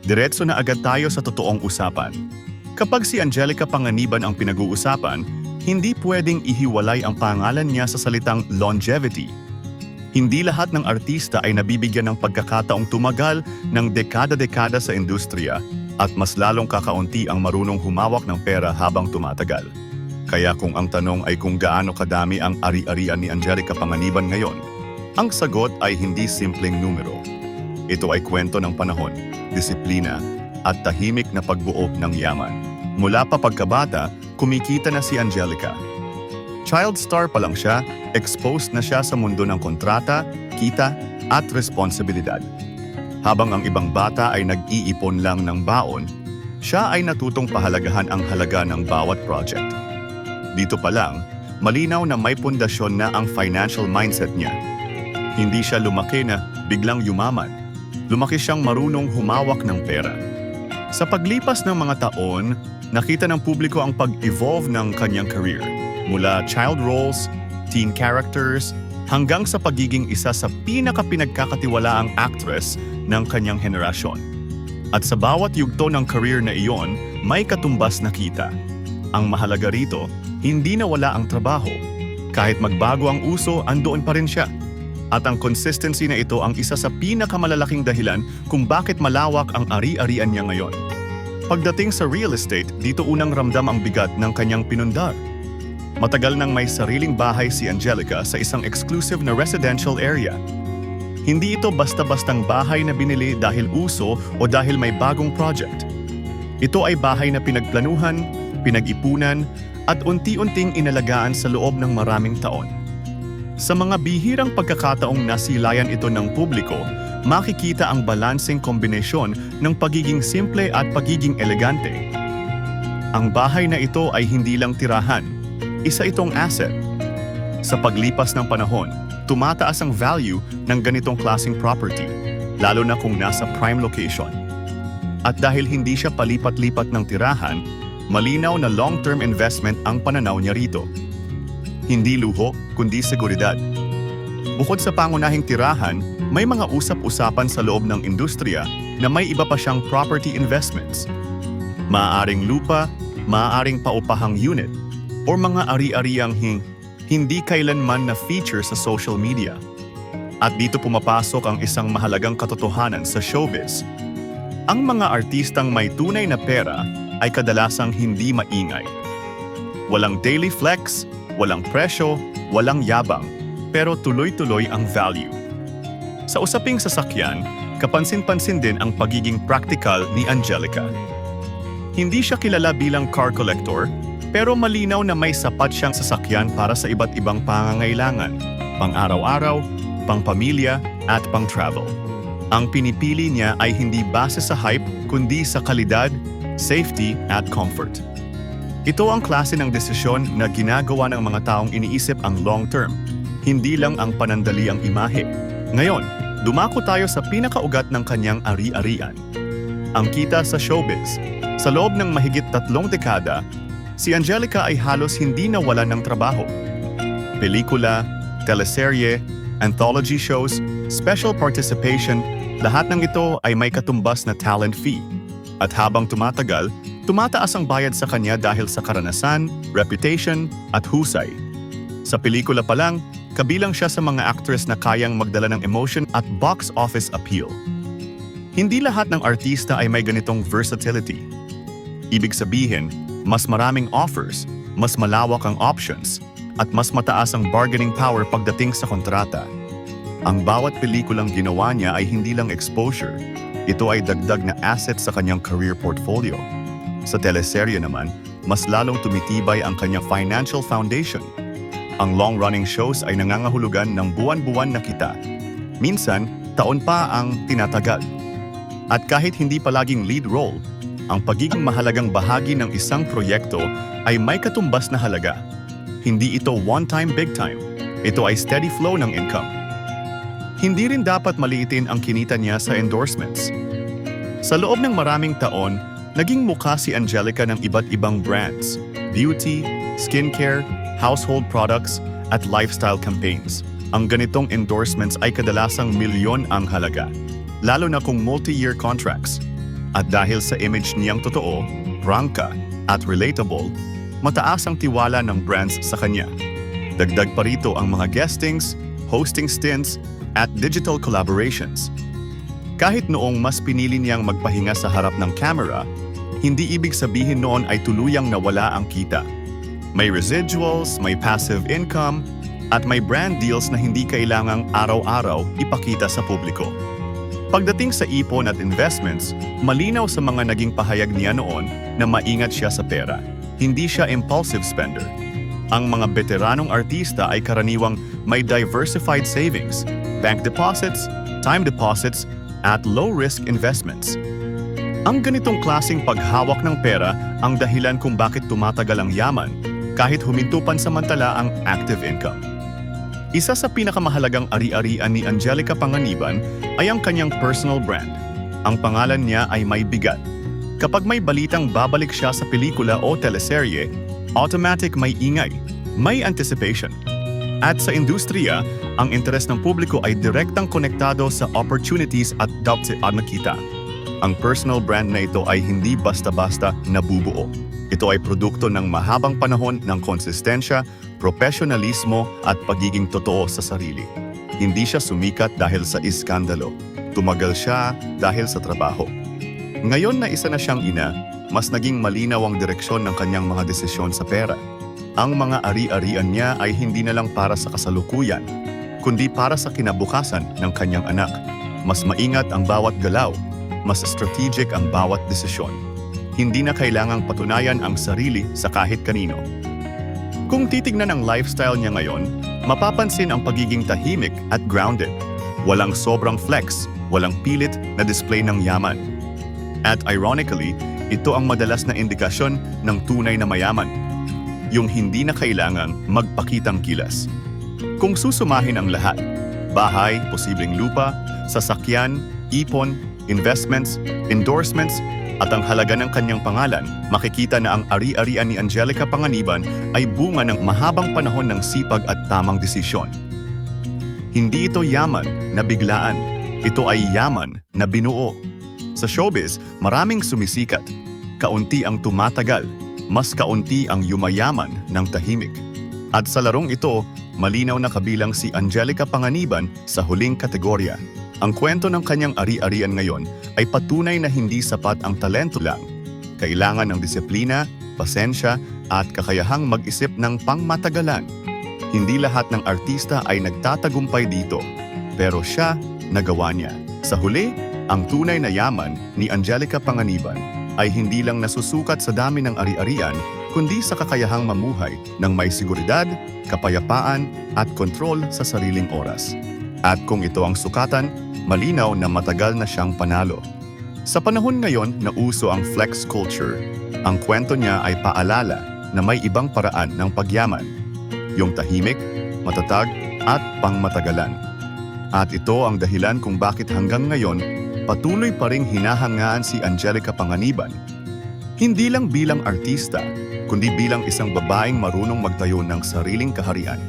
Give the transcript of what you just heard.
Diretso na agad tayo sa totoong usapan. Kapag si Angelica Panganiban ang pinag-uusapan, hindi pwedeng ihiwalay ang pangalan niya sa salitang longevity. Hindi lahat ng artista ay nabibigyan ng pagkakataong tumagal ng dekada-dekada sa industriya at mas lalong kakaunti ang marunong humawak ng pera habang tumatagal. Kaya kung ang tanong ay kung gaano kadami ang ari-arian ni Angelica Panganiban ngayon, ang sagot ay hindi simpleng numero. Ito ay kwento ng panahon, disiplina, at tahimik na pagbuo ng yaman. Mula pa pagkabata, kumikita na si Angelica. Child star pa lang siya, exposed na siya sa mundo ng kontrata, kita, at responsibilidad. Habang ang ibang bata ay nag-iipon lang ng baon, siya ay natutong pahalagahan ang halaga ng bawat project. Dito pa lang, malinaw na may pundasyon na ang financial mindset niya. Hindi siya lumaki na biglang yumaman. Lumaki siyang marunong humawak ng pera. Sa paglipas ng mga taon, nakita ng publiko ang pag-evolve ng kanyang career. Mula child roles, teen characters, hanggang sa pagiging isa sa pinaka-pinagkakatiwalaang actress ng kanyang henerasyon. At sa bawat yugto ng career na iyon, may katumbas na kita. Ang mahalaga rito, hindi nawala ang trabaho. Kahit magbago ang uso, andoon pa rin siya. At ang consistency na ito ang isa sa pinakamalalaking dahilan kung bakit malawak ang ari-arian niya ngayon. Pagdating sa real estate, dito unang ramdam ang bigat ng kanyang pinundar. Matagal nang may sariling bahay si Angelica sa isang exclusive na residential area. Hindi ito basta-bastang bahay na binili dahil uso o dahil may bagong project. Ito ay bahay na pinagplanuhan, pinag-ipunan, at unti-unting inalagaan sa loob ng maraming taon. Sa mga bihirang pagkakataong nasilayan ito ng publiko, makikita ang balanseng kombinasyon ng pagiging simple at pagiging elegante. Ang bahay na ito ay hindi lang tirahan, isa itong asset. Sa paglipas ng panahon, tumataas ang value ng ganitong klaseng property, lalo na kung nasa prime location. At dahil hindi siya palipat-lipat ng tirahan, malinaw na long-term investment ang pananaw niya rito. Hindi luho, kundi seguridad. Bukod sa pangunahing tirahan, may mga usap-usapan sa loob ng industriya na may iba pa siyang property investments. Maaaring lupa, maaaring paupahang unit, o mga ari-ariang hindi kailanman na feature sa social media. At dito pumapasok ang isang mahalagang katotohanan sa showbiz. Ang mga artistang may tunay na pera ay kadalasang hindi maingay. Walang daily flex, walang presyo, walang yabang, pero tuloy-tuloy ang value. Sa usaping sasakyan, kapansin-pansin din ang pagiging practical ni Angelica. Hindi siya kilala bilang car collector, pero malinaw na may sapat siyang sasakyan para sa iba't ibang pangangailangan, pang-araw-araw, pang-pamilya, at pang-travel. Ang pinipili niya ay hindi base sa hype, kundi sa kalidad, safety, at comfort. Ito ang klase ng desisyon na ginagawa ng mga taong iniisip ang long-term, hindi lang ang panandaliang imahe. Ngayon, dumako tayo sa pinakaugat ng kanyang ari-arian. Ang kita sa showbiz. Sa loob ng mahigit 3 dekada, si Angelica ay halos hindi nawalan ng trabaho. Pelikula, teleserye, anthology shows, special participation, lahat ng ito ay may katumbas na talent fee. At habang tumatagal, tumataas ang bayad sa kanya dahil sa karanasan, reputation, at husay. Sa pelikula pa lang, kabilang siya sa mga actress na kayang magdala ng emotion at box office appeal. Hindi lahat ng artista ay may ganitong versatility. Ibig sabihin, mas maraming offers, mas malawak ang options, at mas mataas ang bargaining power pagdating sa kontrata. Ang bawat pelikulang ginawa niya ay hindi lang exposure, ito ay dagdag na asset sa kanyang career portfolio. Sa teleserye naman, mas lalong tumitibay ang kanyang financial foundation. Ang long-running shows ay nangangahulugan ng buwan-buwan na kita. Minsan, taon pa ang tinatagal. At kahit hindi palaging lead role, ang pagiging mahalagang bahagi ng isang proyekto ay may katumbas na halaga. Hindi ito one-time big time. Ito ay steady flow ng income. Hindi rin dapat maliitin ang kinita niya sa endorsements. Sa loob ng maraming taon, naging mukha si Angelica ng iba't ibang brands, beauty, skincare, household products, at lifestyle campaigns. Ang ganitong endorsements ay kadalasang milyon ang halaga, lalo na kung multi-year contracts. At dahil sa image niyang totoo, prangka, at relatable, mataas ang tiwala ng brands sa kanya. Dagdag pa rito ang mga guestings, hosting stints, at digital collaborations. Kahit noong mas pinili niyang magpahinga sa harap ng camera, hindi ibig sabihin noon ay tuluyang nawala ang kita. May residuals, may passive income, at may brand deals na hindi kailangang araw-araw ipakita sa publiko. Pagdating sa ipon at investments, malinaw sa mga naging pahayag niya noon na maingat siya sa pera. Hindi siya impulsive spender. Ang mga veteranong artista ay karaniwang may diversified savings, bank deposits, time deposits, at low-risk investments. Ang ganitong klaseng paghawak ng pera ang dahilan kung bakit tumatagal ang yaman kahit huminto pansamantala ang active income. Isa sa pinakamahalagang ari-arian ni Angelica Panganiban ay ang kanyang personal brand. Ang pangalan niya ay may bigat. Kapag may balitang babalik siya sa pelikula o teleserye, automatic may ingay, may anticipation. At sa industriya, ang interes ng publiko ay direktang konektado sa opportunities at doubt at nakita. Ang personal brand na ito ay hindi basta-basta nabubuo. Ito ay produkto ng mahabang panahon ng konsistensya, profesionalismo at pagiging totoo sa sarili. Hindi siya sumikat dahil sa iskandalo. Tumagal siya dahil sa trabaho. Ngayon na isa na siyang ina, mas naging malinaw ang direksyon ng kanyang mga desisyon sa pera. Ang mga ari-arian niya ay hindi na lang para sa kasalukuyan, kundi para sa kinabukasan ng kanyang anak. Mas maingat ang bawat galaw, mas strategic ang bawat desisyon. Hindi na kailangang patunayan ang sarili sa kahit kanino. Kung titignan ang lifestyle niya ngayon, mapapansin ang pagiging tahimik at grounded. Walang sobrang flex, walang pilit na display ng yaman. At ironically, ito ang madalas na indikasyon ng tunay na mayaman. Yung hindi na kailangang magpakitang kilas. Kung susumahin ang lahat, bahay, posibleng lupa, sasakyan, ipon, investments, endorsements, at ang halaga ng kanyang pangalan, makikita na ang ari-arian ni Angelica Panganiban ay bunga ng mahabang panahon ng sipag at tamang desisyon. Hindi ito yaman na biglaan. Ito ay yaman na binuo. Sa showbiz, maraming sumisikat. Kaunti ang tumatagal. Mas kaunti ang yumayaman ng tahimik. At sa larong ito, malinaw na kabilang si Angelica Panganiban sa huling kategorya. Ang kwento ng kanyang ari-arian ngayon ay patunay na hindi sapat ang talento lang. Kailangan ng disiplina, pasensya, at kakayahang mag-isip ng pangmatagalan. Hindi lahat ng artista ay nagtatagumpay dito, pero siya nagawa niya. Sa huli, ang tunay na yaman ni Angelica Panganiban ay hindi lang nasusukat sa dami ng ari-arian, kundi sa kakayahang mamuhay ng may seguridad, kapayapaan, at kontrol sa sariling oras. At kung ito ang sukatan, malinaw na matagal na siyang panalo. Sa panahon ngayon na uso ang flex culture, ang kwento niya ay paalala na may ibang paraan ng pagyaman. Yung tahimik, matatag, at pangmatagalan. At ito ang dahilan kung bakit hanggang ngayon, patuloy pa ring hinahangaan si Angelica Panganiban. Hindi lang bilang artista, kundi bilang isang babaeng marunong magtayo ng sariling kaharian.